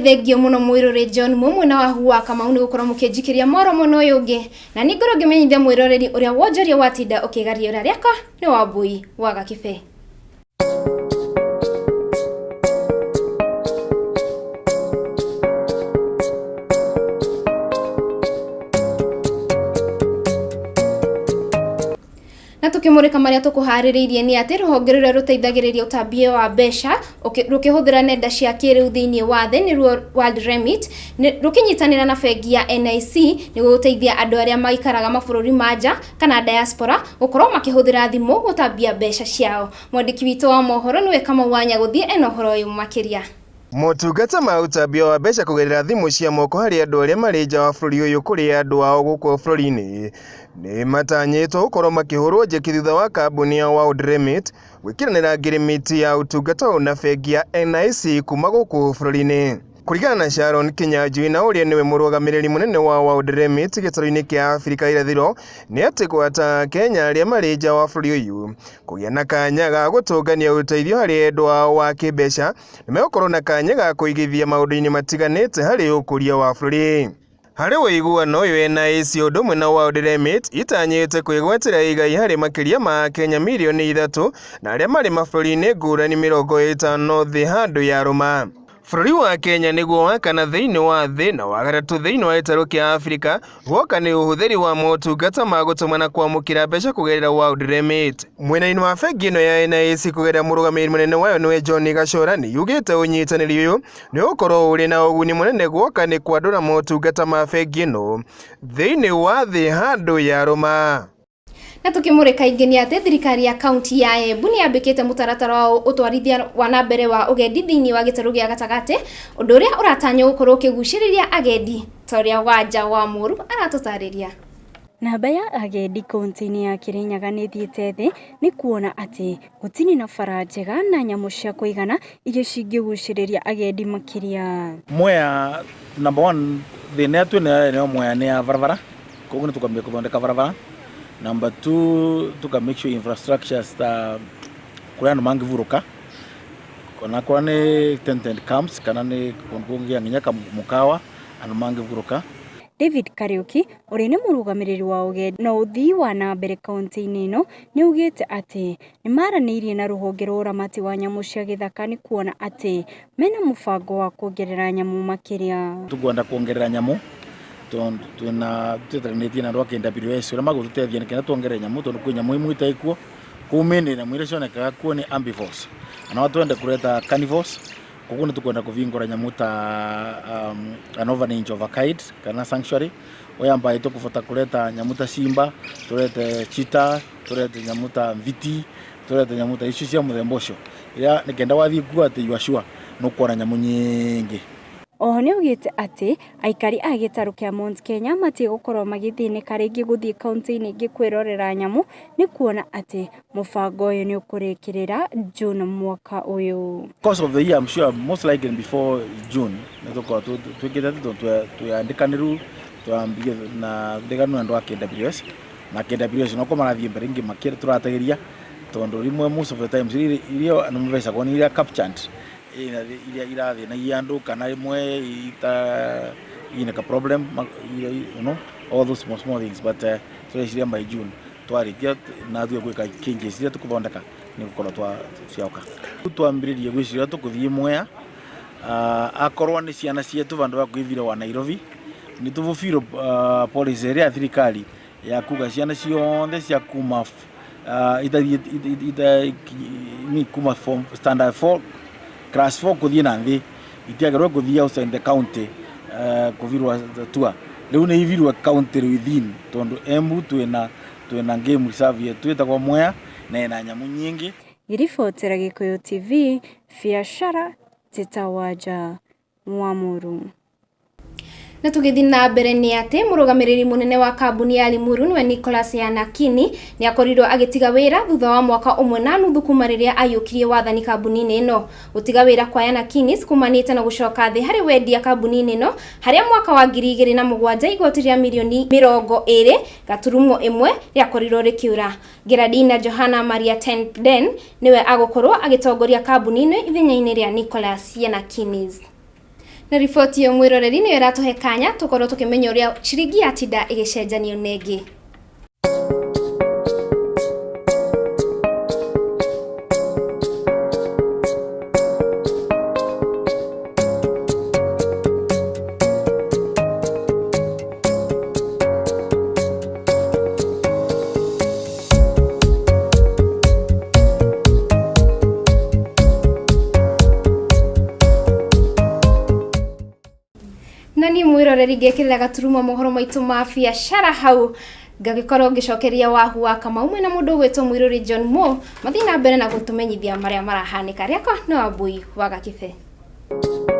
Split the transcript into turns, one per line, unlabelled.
Nithengio muno mwirore John mumwe na wahuwa kama uni gukora mukijikiria moro muno yungi na ningoro ngimenyithia mwiroreri uria wonjoria watinda ukigaria ura riako ni Wambui wa GAKIBE. Na tukimurika maria tukuhaririirie ni ati ruhonge ruria ruteithagiriria utambie wa mbeca rukihuthira nenda cia kiriu thiini wa thi ni World Remit rukinyitanira na bengi ya NIC ni guteithia andu aria maikaraga mabururi manja kana diaspora gukorwo makihuthira thimu gutambia mbeca ciao. Mwandiki witu wa mohoro niwe kama wanya guthie eno horo uyu makiria.
Motungata ma utambia wa mbeca kugerera thimu cia moko hari andu aria mari nja wa bururi uyu kuri andu ao guku bururi-ini ni matanyitwo gukorwo makihurwo njeki thutha wa kambuni ya World Remit gwikiranira ngirimiti ya utungata na bengi ya NIC kuma guku bururi-ini. Kurigana na Sharon Kinyanjui na uria niwe murugamiriri munene wa World Remit gitaro-ini kia Afrika irathiro ni ati gwata Kenya aria mari nja wa bururi uyu kugia na kanya ga gutungania uteithio hari andu ao wa kimbeca ni megukorwo na kanya ga kuigithia maundu-ini matiganite hari ukuria wa bururi. Hari wiguano uyu NIC udumwe na World Remit itanyite kwigwetera igai hari makiria ma Kenya milioni 3 na aria mari mabururi-ini ngurani 50 thi handu ya Roma. Bururi wa Kenya niguo wa kana thiini wa thi na wa gatatu thiini wa gitaro kia Afrika guoka ni uhuthiri wa motungata ma gutumana kwamukira mbeca kugerera World Remit. Mwena-ini wa bengi ino ya NIC kugerera murugamiri munene wayo niwe John Gacora ni yugite unyitaniri uyu ni ukorwo uri na uguni munene guoka ni kwandura motungata ma bengi ino thiini wa thi handu ya Roma.
Na tukimurika ingi ni ati thirikari ya kaunti ya Embu ni yambikite mutaratara wa utwarithia wa nambere wa ugendi thiini wa gitaru gia gatagati undu uria uratanywo gukorwo ukiguciriria agendi toria wanja wa muru aratutariria.
Namba ya agendi kaunti-ini ya Kirinyaga ni thiite thi ni kuona ati gutini na bara njega na nyamu cia kuigana iria cingiguciriria agendi makiria.
Mwea number 1 thina yetu ni mwea ni ya barabara koguo ni tukambia kuthondeka barabara. Number 2 tuka make sure infrastructure sta kuria mangivuruka kona kwa ni tent camps kana ni kongongia nginyaka mukawa anu mangivuruka.
David Kariuki uri ni murugamiriri wa ugendi na uthii wa nambere kaunti-ini ino ni ugite ati ni maraniirie na ruhonge rwa uramati wa nyamu cia githaka ni kuona ati mena mubango wa kuongerera nyamu makiria.
Tugwenda kuongerera nyamu tuna tutanitie na rwa KWS ura magututethia ni kena tuongere nyamu tondu kwi nyamu imwe itaikuo kumini na mwire cionekaga kuo ni ambivores ana watu ende kureta carnivores koguo ni tukwenda kuvingura nyamu ta an orphanage of a kind kana sanctuary oyamba ito kufota kureta nyamu ta simba turete cheetah turete nyamu ta mviti turete nyamu ta icio cia muthemba ucio ira ni kenda wathie kuo ati you are sure no kuona nyamu nyingi.
Oho ni ugite ati aikari a gitaru kia Mount Kenya mati gukorwo magithinika ringi guthii kaunti-ini ingi kwirorera nyamu ni kuona ati mubango uyu ni ukurikirira June mwaka uyu.
Course of the year I'm sure most likely before June nituko twigite tuyandikaniru twambie na thiganu andu a KWS na KWS no komarathie mbere ingi makire turatagiria tondu rimwe most of the times irio anu mbeca kwa ni captured iria irathi na iandu kana imwe ina ka problem you know all those small things but so by June twarikia na thwe gwika kingi cia tukuthondeka ni gukorwo ciauka twambiririe gwiciria tukuthie mwea akorwa ni ciana cietu vandu va kwithira wa Nairobi ni tuvufiro policy area thirikari ya kuga ciana cionthe cia kuma ni kuma from standard 4 class 4 kuthie na nthi itiagerwa kuthie outside the county kuvirwa tour riu ni ivirwa county within tondu Embu twina game reserve yetu etagwo Mwea na ina nyamu nyingi.
Irifotera Gikuyu TV biashara titawaja Mwamuru.
Na tugithi na mbere ni ati murugamiriri munene wa kambuni ya Limuru niwe Nicholas Yanakini ni akorirwo agitiga wira thutha wa mwaka umwe na nuthu kuma riria ayukirie wathani kambuni-ini ino. Gutiga wira kwa Yanakini kumanite na gucoka thi hari wendia kambuni-ini ino haria mwaka wa 2007 igoti ria milioni 20 gaturumo 1 riakorirwo rikiura. Geradina Johanna Maria Tenden niwe agukorwo agitongoria kambuni-ini ithenya-ini ria Nicholas Yanakini. Na riboti yo mwiroreri ni iratuhe kanya tukorwo tukimenya uria ciringi yatinda igicenjanio nengi. Nani mwiroreri ngekirira gaturuma mohoro maitu ma biacara hau ngagikorwo ngicokeria wahu wa Kamau mwena mundu gwetwo mwirori John Mo mathina mbere na gutumenyithia maria marahanika riako no Wambui wa GAKIBE.